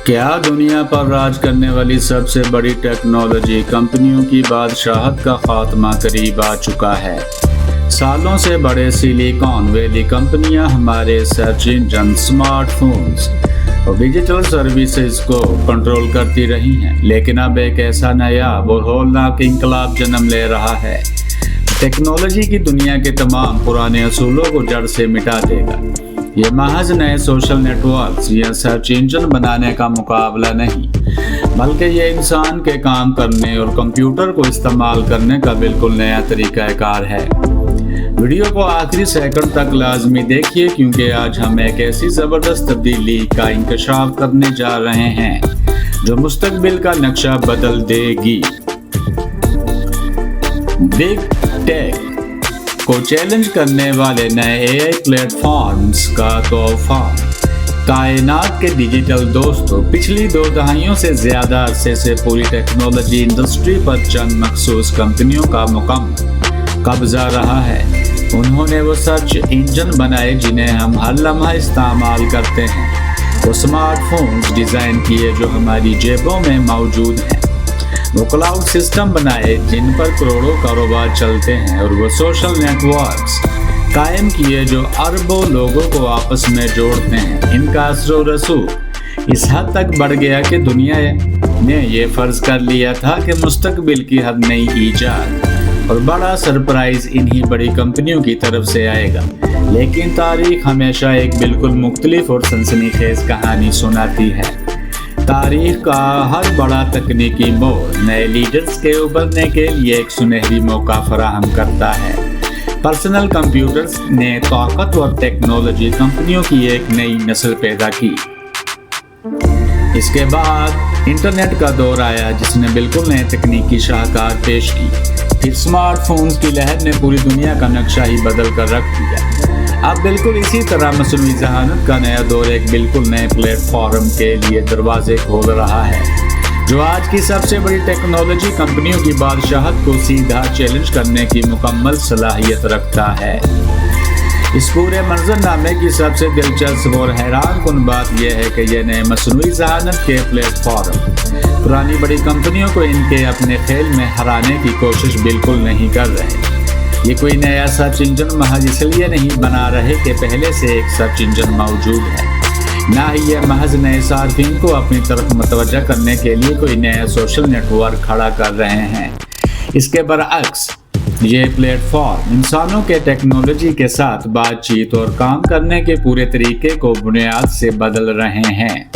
क्या दुनिया पर राज करने वाली सबसे बड़ी टेक्नोलॉजी कंपनियों की बादशाहत का खात्मा करीब आ चुका है। सालों से बड़े सिलिकॉन वैली कंपनियां हमारे सर्च इंजन, स्मार्टफोन्स और डिजिटल सर्विसेज को कंट्रोल करती रही हैं, लेकिन अब एक ऐसा नया और होलनाक इंकलाब जन्म ले रहा है। टेक्नोलॉजी की दुनिया के तमाम पुराने असूलों को जड़ से मिटा देगा। ये महज नए सोशल नेटवर्क्स या सर्च इंजन बनाने का मुकाबला नहीं, बल्कि ये इंसान के काम करने और कंप्यूटर को इस्तेमाल करने का बिल्कुल नया तरीकाकार है। वीडियो को आखिरी सेकंड तक लाजमी देखिए, क्योंकि आज हम एक ऐसी ज़बरदस्त तब्दीली का इंकशाफ करने जा रहे हैं जो मुस्तकबिल का नक्शा बदल देगी। बिग टेक को चैलेंज करने वाले नए एआई प्लेटफॉर्म्स का तोहफा। कायनात के डिजिटल दोस्तों, पिछली 2 दहाइयों से ज़्यादा अरसे से पूरी टेक्नोलॉजी इंडस्ट्री पर चंद मखसूस कंपनियों का मुकम्मल कब्जा रहा है। उन्होंने वो सर्च इंजन बनाए जिन्हें हम हर लम्हा इस्तेमाल करते हैं। वो स्मार्टफोन्स डिज़ाइन किए जो हमारी जेबों में मौजूद हैं। वो क्लाउड सिस्टम बनाए जिन पर करोड़ों कारोबार चलते हैं, और वो सोशल नेटवर्क्स कायम किए जो अरबों लोगों को आपस में जोड़ते हैं। इनका असर रसूख इस हद तक बढ़ गया कि दुनिया ने ये फर्ज कर लिया था कि मुस्तकबिल की हर नई ईजाद और बड़ा सरप्राइज इन्हीं बड़ी कंपनियों की तरफ से आएगा। लेकिन तारीख हमेशा एक बिल्कुल मुख्तलिफ और सनसनीखेज कहानी सुनाती है। तारीख का हर बड़ा तकनीकी मोड़ नए लीडर्स के उभरने के लिए एक सुनहरी मौका फराहम करता है। पर्सनल कंप्यूटर्स ने ताकतवर टेक्नोलॉजी कंपनियों की एक नई नस्ल पैदा की। इसके बाद इंटरनेट का दौर आया, जिसने बिल्कुल नए तकनीकी शाहकार पेश की। फिर स्मार्टफोन्स की लहर ने पूरी दुनिया का नक्शा ही बदल कर रख दिया। अब बिल्कुल इसी तरह मसनूई ज़हानत का नया दौर एक बिल्कुल नए प्लेटफॉर्म के लिए दरवाजे खोल रहा है, जो आज की सबसे बड़ी टेक्नोलॉजी कंपनियों की बादशाहत को सीधा चैलेंज करने की मुकम्मल सलाहियत रखता है। इस पूरे मंजरनामे की सबसे दिलचस्प और हैरान कुन बात यह है कि यह नए मसनूई ज़हानत के प्लेटफॉर्म पुरानी बड़ी कंपनियों को इनके अपने खेल में हराने की कोशिश बिल्कुल नहीं कर रहे। ये कोई नया सर्च इंजन महज इसलिए नहीं बना रहे कि पहले से एक सर्च इंजन मौजूद है, ना ही ये महज नए सार्फिन को अपनी तरफ मतवज्जा करने के लिए कोई नया सोशल नेटवर्क खड़ा कर रहे हैं। इसके बरअक्स ये प्लेटफॉर्म इंसानों के टेक्नोलॉजी के साथ बातचीत और काम करने के पूरे तरीके को बुनियाद से बदल रहे हैं।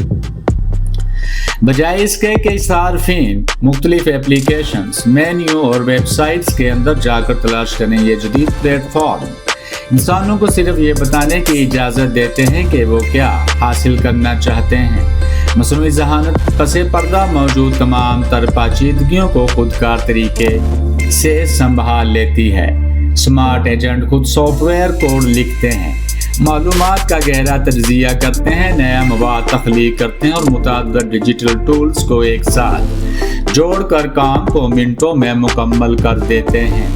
बजाय इसके कि सार्फिन मुख्तलिफ एप्लीकेशंस, मेन्यू और वेबसाइट्स के अंदर जाकर तलाश करें, ये जदीद प्लेटफॉर्म इंसानों को सिर्फ ये बताने की इजाज़त देते हैं कि वो क्या हासिल करना चाहते हैं। मसनूई ज़हानत पसे पर्दा मौजूद तमाम तर पेचीदगियों को खुदकार तरीके से संभाल लेती है। स्मार्ट एजेंट खुद सॉफ्टवेयर कोड लिखते हैं, मालूमात का गहरा तज्जिया करते हैं, नया मवाद तख्लीक करते हैं और मुताद्दिद डिजिटल टूल्स को एक साथ जोड़कर काम को मिनटों में मुकम्मल कर देते हैं।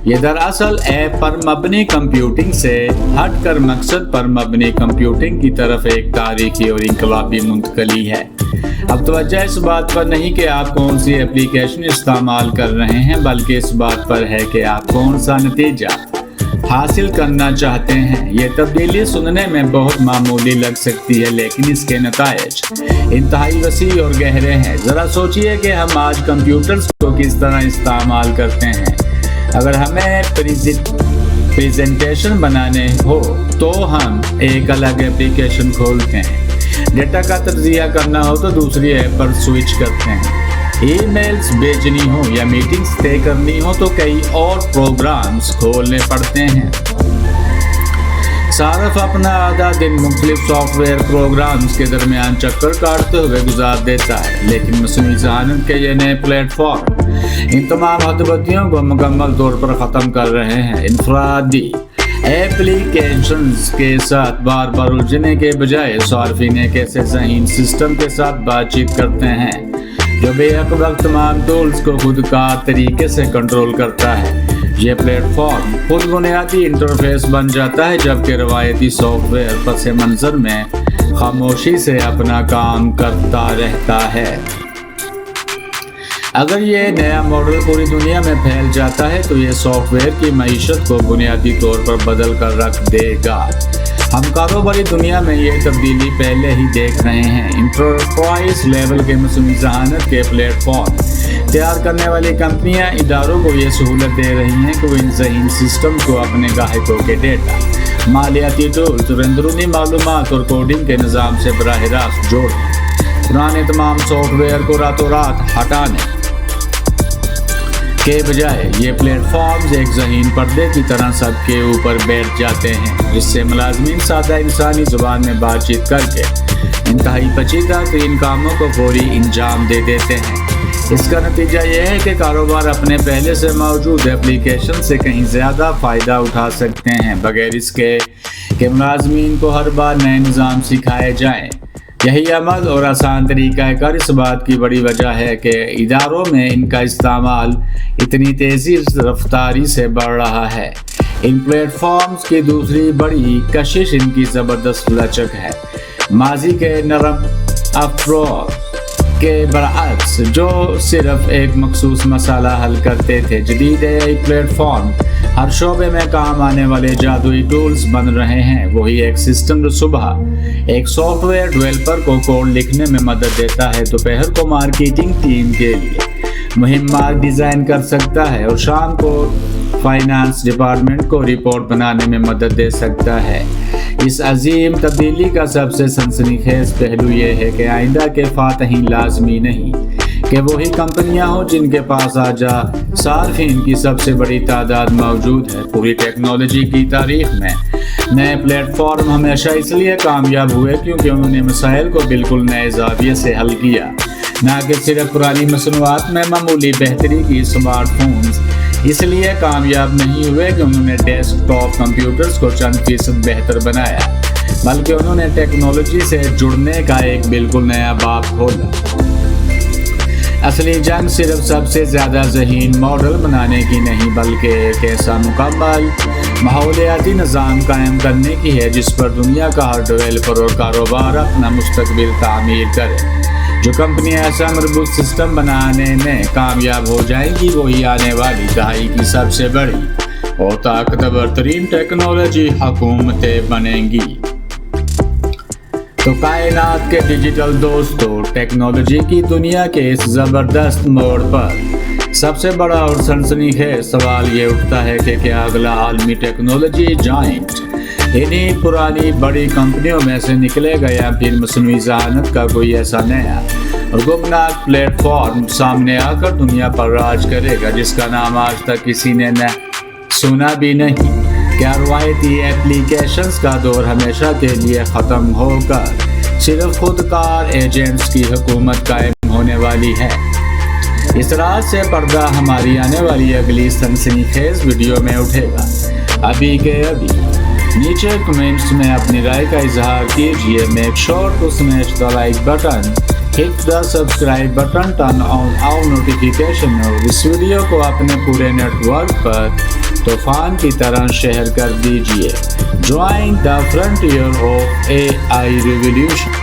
ये दरअसल ऐप पर मबनी कंप्यूटिंग से हटकर मकसद पर मबनी कंप्यूटिंग की तरफ एक तारीखी और इनकलाबी मुंतकली है। अब तवज्जो इस बात पर नहीं कि आप कौन सी एप्लीकेशन इस्तेमाल कर रहे हैं, बल्कि इस बात पर है कि आप कौन सा नतीजा हासिल करना चाहते हैं। ये तब्दीली सुनने में बहुत मामूली लग सकती है, लेकिन इसके नतायज इंतहाई वसी और गहरे हैं। ज़रा सोचिए कि हम आज कंप्यूटर्स को किस तरह इस्तेमाल करते हैं। अगर हमें प्रेजेंटेशन बनाने हो तो हम एक अलग एप्लीकेशन खोलते हैं, डेटा का तज्जिया करना हो तो दूसरी ऐप पर स्विच करते हैं, ईमेल्स भेजनी हो या मीटिंग्स तय करनी हो तो कई और प्रोग्राम्स खोलने पड़ते हैं। सारफ अपना आधा दिन मुख्तलिफ सॉफ्टवेयर प्रोग्राम्स के दरमियान चक्कर काटते हुए गुजार देता है, लेकिन मसनूई ज़हानत के ये नए प्लेटफॉर्म इन तमाम हदबदियों को मुकम्मल तौर पर ख़त्म कर रहे हैं। इनफरादी एप्लीकेशंस के साथ बार बार उलझने के बजाय सार्फिन एक ऐसे ज़हीन सिस्टम के साथ बातचीत करते हैं जो बेहक वक्त तमाम टूल्स को खुदकार तरीके से कंट्रोल करता है। ये प्लेटफॉर्म खुद बुनियादी इंटरफेस बन जाता है, जबकि रवायती सॉफ्टवेयर पस मंजर में खामोशी से अपना काम करता रहता है। अगर ये नया मॉडल पूरी दुनिया में फैल जाता है तो ये सॉफ्टवेयर की मईशत को बुनियादी तौर पर बदल कर रख देगा। हम कारोबारी दुनिया में ये तब्दीली पहले ही देख रहे हैं। इंटरप्राइज लेवल के मसूनी ज़हानत के प्लेटफॉर्म तैयार करने वाली कंपनियां इदारों को ये सहूलत दे रही हैं कि वो इन ज़हीन सिस्टम को अपने ग्राहकों के डेटा, मालियाती टूल्स और अंदरूनी मालूमात और कोडिंग के निज़ाम से बराह रास्त जोड़ें। पुराने तमाम सॉफ्टवेयर को रातों रात हटाने के बजाय ये प्लेटफॉर्म्स एक ज़हीन पर्दे की तरह सबके ऊपर बैठ जाते हैं, जिससे मुलाजमीन सादा इंसानी ज़ुबान में बातचीत करके इंतहाई पेचीदा तरीन कामों को फौरी अंजाम दे देते हैं। इसका नतीजा ये है कि कारोबार अपने पहले से मौजूद एप्लीकेशन से कहीं ज़्यादा फ़ायदा उठा सकते हैं, बगैर इसके कि मुलाजमीन को हर बार नए निज़ाम सिखाए जाएँ। यही अमल और आसान तरीका कार इस बात की बड़ी वजह है कि इदारों में इनका इस्तेमाल इतनी तेज़ी रफ्तारी से बढ़ रहा है। इन प्लेटफॉर्म्स की दूसरी बड़ी कशिश इनकी ज़बरदस्त लचक है। माजी के नरम अफरोज के बरअक्स जो सिर्फ एक मखसूस मसाला हल करते थे, जदीद एआई प्लेटफॉर्म हर शोबे में काम आने वाले जादुई टूल्स बन रहे हैं। वही एक सिस्टम जो सुबह एक सॉफ्टवेयर डेवलपर को कोड लिखने में मदद देता है, दोपहर को मार्केटिंग टीम के लिए मुहिम मार्ग डिज़ाइन कर सकता है और शाम को फाइनेंस डिपार्टमेंट को रिपोर्ट बनाने में मदद दे सकता है। इस अजीम तब्दीली का सबसे सनसनीखेज पहलू ये है कि आइंदा के फातहीन लाजमी नहीं कि वही कंपनियां हों जिनके पास आजा सार्फिन की सबसे बड़ी तादाद मौजूद है। पूरी टेक्नोलॉजी की तारीख में नए प्लेटफॉर्म हमेशा इसलिए कामयाब हुए क्योंकि उन्होंने मसाइल को बिल्कुल नए ज़ाविये से हल किया, ना कि सिर्फ पुरानी मसनूआत में मामूली बेहतरी की। स्मार्टफोन्स इसलिए कामयाब नहीं हुए कि उन्होंने डेस्कटॉप कंप्यूटर्स को चंद फीसद बेहतर बनाया, बल्कि उन्होंने टेक्नोलॉजी से जुड़ने का एक बिल्कुल नया बाब खोला। असली जंग सिर्फ सबसे ज़्यादा ज़हीन मॉडल बनाने की नहीं, बल्कि एक ऐसा मुकम्मल माहौलियाती निज़ाम कायम करने की है जिस पर दुनिया का हर डेवलपर और कारोबार अपना मुस्तकबिल तामीर करे। जो कंपनियां ऐसा मजबूत सिस्टम बनाने में कामयाब हो जाएंगी, वही आने वाली दहाई की सबसे बड़ी और ताकतवर तरीन टेक्नोलॉजी हुकूमतें बनेंगी। तो कायनात के डिजिटल दोस्तों, टेक्नोलॉजी की दुनिया के इस ज़बरदस्त मोड़ पर सबसे बड़ा और सनसनीखेज सवाल ये उठता है कि क्या अगला आलमी टेक्नोलॉजी जायंट इन्हीं पुरानी बड़ी कंपनियों में से निकलेगा या फिर मसनूई ज़हानत का कोई ऐसा नया और गुमनाक प्लेटफॉर्म सामने आकर दुनिया पर राज करेगा जिसका नाम आज तक किसी ने न सुना भी नहीं। क्या रवायती एप्लीकेशंस का दौर हमेशा के लिए ख़त्म होकर सिर्फ खुदकार एजेंट्स की हुकूमत कायम होने वाली है? इस रात से पर्दा हमारी आने वाली अगली सनसनीखेज वीडियो में उठेगा। अभी के अभी नीचे कमेंट्स में अपनी राय का इजहार कीजिए। Make sure to smash the like button, hit the subscribe button, turn on all notification और इस वीडियो को अपने पूरे नेटवर्क पर तूफान की तरह शेयर कर दीजिए। Join the frontier of AI revolution.